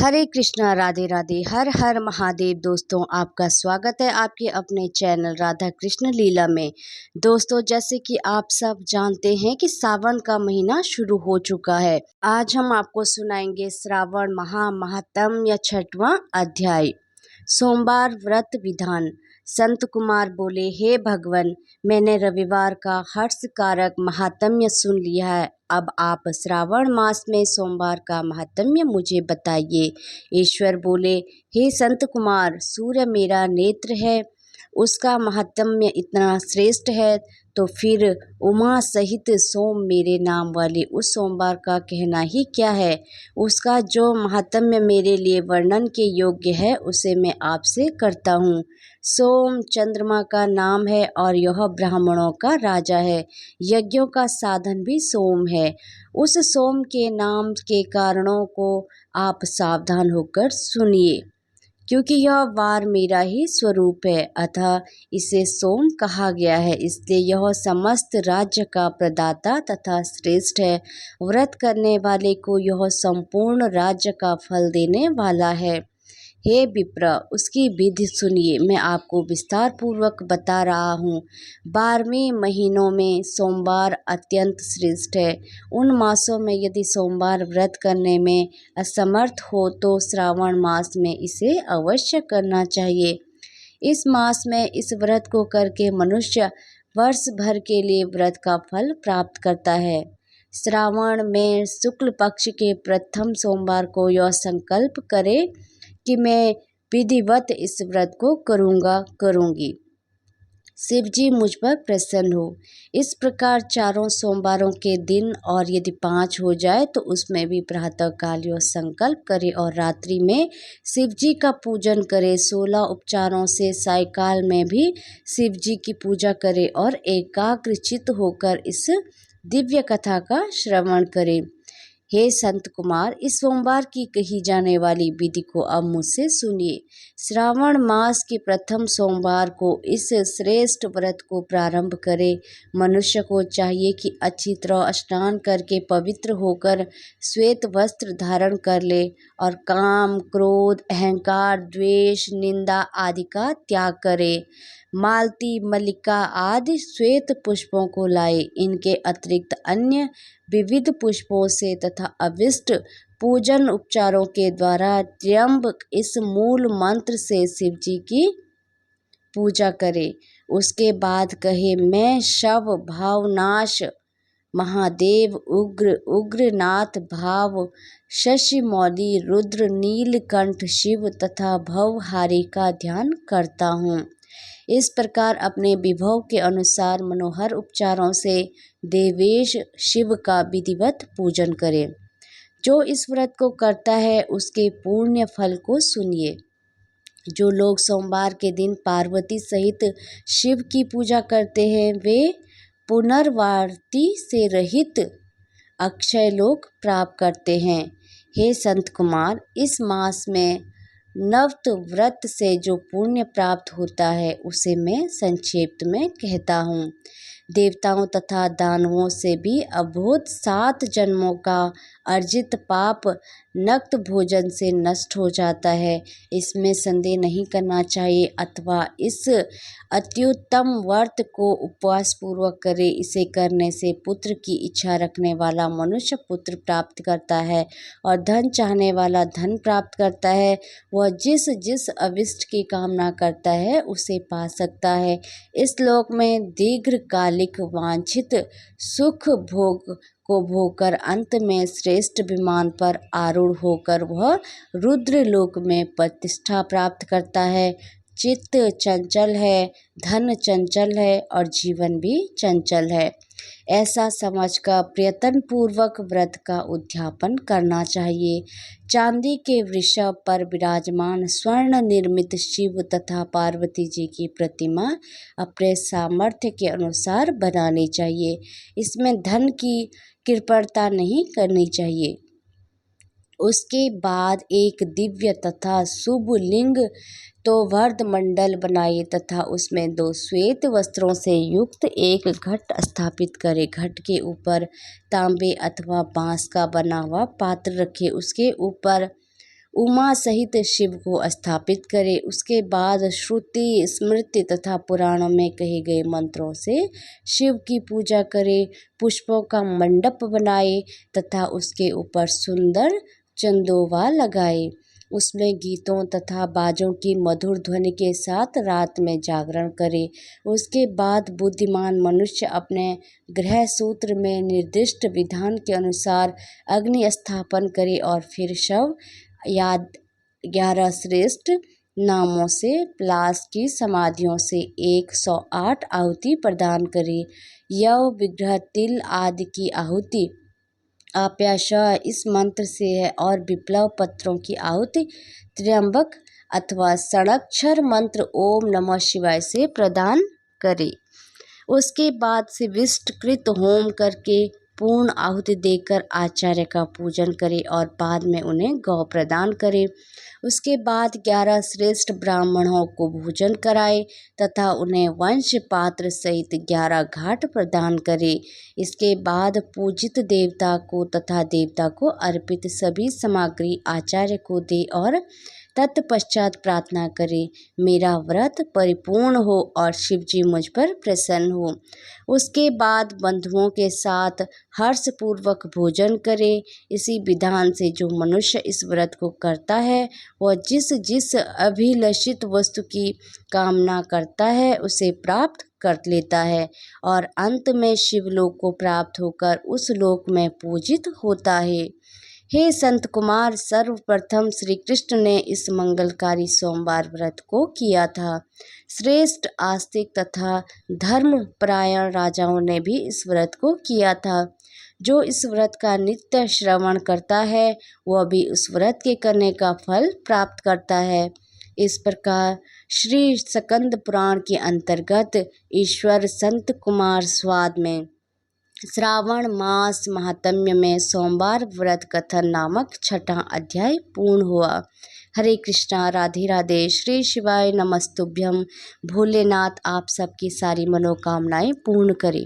हरे कृष्णा, राधे राधे, हर हर महादेव। दोस्तों, आपका स्वागत है आपके अपने चैनल राधा कृष्ण लीला में। दोस्तों, जैसे कि आप सब जानते हैं कि सावन का महीना शुरू हो चुका है। आज हम आपको सुनाएंगे श्रावण महात्म्य या 6वां अध्याय, सोमवार व्रत विधान। संत कुमार बोले, हे भगवान, मैंने रविवार का हर्षकारक महात्म्य सुन लिया है। अब आप श्रावण मास में सोमवार का महात्म्य मुझे बताइए। ईश्वर बोले, हे संत कुमार, सूर्य मेरा नेत्र है, उसका महात्म्य इतना श्रेष्ठ है, तो फिर उमा सहित सोम मेरे नाम वाले उस सोमवार का कहना ही क्या है। उसका जो महात्म्य मेरे लिए वर्णन के योग्य है, उसे मैं आपसे करता हूँ। सोम चंद्रमा का नाम है और यह ब्राह्मणों का राजा है। यज्ञों का साधन भी सोम है। उस सोम के नाम के कारणों को आप सावधान होकर सुनिए, क्योंकि यह वार मेरा ही स्वरूप है, अतः इसे सोम कहा गया है। इसलिए यह समस्त राज्य का प्रदाता तथा श्रेष्ठ है। व्रत करने वाले को यह संपूर्ण राज्य का फल देने वाला है। हे विप्र, उसकी विधि सुनिए, मैं आपको विस्तार पूर्वक बता रहा हूँ। 12वें महीनों में सोमवार अत्यंत श्रेष्ठ है। उन मासों में यदि सोमवार व्रत करने में असमर्थ हो तो श्रावण मास में इसे अवश्य करना चाहिए। इस मास में इस व्रत को करके मनुष्य वर्ष भर के लिए व्रत का फल प्राप्त करता है। श्रावण में शुक्ल पक्ष के प्रथम सोमवार को यह संकल्प करे कि मैं विधिवत इस व्रत को करूंगी, शिव जी मुझ पर प्रसन्न हो। इस प्रकार चारों सोमवारों के दिन, और यदि 5 हो जाए तो उसमें भी प्रातः काल यह संकल्प करे और रात्रि में शिव जी का पूजन करे। 16 उपचारों से सायकाल में भी शिव जी की पूजा करे और एकाग्रचित्त होकर इस दिव्य कथा का श्रवण करे। हे संत कुमार, इस सोमवार की कही जाने वाली विधि को अब मुझसे सुनिए। श्रावण मास के प्रथम सोमवार को इस श्रेष्ठ व्रत को प्रारंभ करे। मनुष्य को चाहिए कि अच्छी तरह स्नान करके पवित्र होकर श्वेत वस्त्र धारण कर ले और काम, क्रोध, अहंकार, द्वेष, निंदा आदि का त्याग करे। मालती, मल्लिका आदि श्वेत पुष्पों को लाए। इनके अतिरिक्त अन्य विविध पुष्पों से तथा अविष्ट पूजन उपचारों के द्वारा त्र्यंबक इस मूल मंत्र से शिव जी की पूजा करे। उसके बाद कहे, मैं शव भावनाश महादेव, उग्र उग्रनाथ भाव, शशि मौली, रुद्र, नीलकंठ शिव तथा भवहारी का ध्यान करता हूँ। इस प्रकार अपने विभव के अनुसार मनोहर उपचारों से देवेश शिव का विधिवत पूजन करे। जो इस व्रत को करता है उसके पुण्य फल को सुनिए। जो लोग सोमवार के दिन पार्वती सहित शिव की पूजा करते हैं, वे पुनर्वार्ती से रहित अक्षय लोक प्राप्त करते हैं। हे संत कुमार, इस मास में नवत व्रत से जो पुण्य प्राप्त होता है उसे मैं संक्षेप में कहता हूँ। देवताओं तथा दानवों से भी अभूत 7 जन्मों का अर्जित पाप नक्त भोजन से नष्ट हो जाता है, इसमें संदेह नहीं करना चाहिए। अथवा इस अत्युत्तम व्रत को उपवास पूर्वक करे। इसे करने से पुत्र की इच्छा रखने वाला मनुष्य पुत्र प्राप्त करता है और धन चाहने वाला धन प्राप्त करता है। वह जिस जिस अभिष्ट की कामना करता है उसे पा सकता है। इस लोक में दीर्घकालिक वांछित सुख भोग को भोगकर अंत में श्रेष्ठ विमान पर आरूढ़ होकर वह रुद्र लोक में प्रतिष्ठा प्राप्त करता है। चित्त चंचल है, धन चंचल है और जीवन भी चंचल है, ऐसा समझकर प्रयत्न पूर्वक व्रत का उद्यापन करना चाहिए। चांदी के वृषभ पर विराजमान स्वर्ण निर्मित शिव तथा पार्वती जी की प्रतिमा अपने सामर्थ्य के अनुसार बनानी चाहिए। इसमें धन की कृपणता नहीं करनी चाहिए। उसके बाद एक दिव्य तथा शुभ लिंग तो वर्धमंडल बनाए तथा उसमें 2 श्वेत वस्त्रों से युक्त एक घट स्थापित करे। घट के ऊपर तांबे अथवा बांस का बना हुआ पात्र रखे। उसके ऊपर उमा सहित शिव को स्थापित करे। उसके बाद श्रुति स्मृति तथा पुराणों में कहे गए मंत्रों से शिव की पूजा करे। पुष्पों का मंडप बनाए तथा उसके ऊपर सुंदर चंदोवा लगाए। उसमें गीतों तथा बाजों की मधुर ध्वनि के साथ रात में जागरण करे। उसके बाद बुद्धिमान मनुष्य अपने गृह सूत्र में निर्दिष्ट विधान के अनुसार अग्नि स्थापन करे और फिर शव याद 11 श्रेष्ठ नामों से प्लास की समाधियों से 108 आहुति प्रदान करे। यव विग्रह तिल आदि की आहुति आप्याशय इस मंत्र से है और विप्लव पत्रों की आहुति त्र्यंबक अथवा षडाक्षर मंत्र ओम नमः शिवाय से प्रदान करे। उसके बाद से विष्टकृत होम करके पूर्ण आहुति देकर आचार्य का पूजन करे और बाद में उन्हें गौ प्रदान करे। उसके बाद 11 श्रेष्ठ ब्राह्मणों को भोजन कराए तथा उन्हें वंश पात्र सहित 11 घाट प्रदान करे। इसके बाद पूजित देवता को तथा देवता को अर्पित सभी सामग्री आचार्य को दे और तत्पश्चात प्रार्थना करे, मेरा व्रत परिपूर्ण हो और शिवजी मुझ पर प्रसन्न हो। उसके बाद बंधुओं के साथ हर्षपूर्वक भोजन करे। इसी विधान से जो मनुष्य इस व्रत को करता है वह जिस जिस अभिलषित वस्तु की कामना करता है उसे प्राप्त कर लेता है और अंत में शिवलोक को प्राप्त होकर उस लोक में पूजित होता है। हे संत कुमार, सर्वप्रथम श्री कृष्ण ने इस मंगलकारी सोमवार व्रत को किया था। श्रेष्ठ आस्तिक तथा धर्मपरायण राजाओं ने भी इस व्रत को किया था। जो इस व्रत का नित्य श्रवण करता है वह भी उस व्रत के करने का फल प्राप्त करता है। इस प्रकार श्री स्कंद पुराण के अंतर्गत ईश्वर संत कुमार स्वाद में श्रावण मास महात्म्य में सोमवार व्रत कथन नामक 6वां अध्याय पूर्ण हुआ। हरे कृष्णा, राधे राधे, श्री शिवाय नमस्तुभ्यम। भोलेनाथ आप सबकी सारी मनोकामनाएं पूर्ण करें।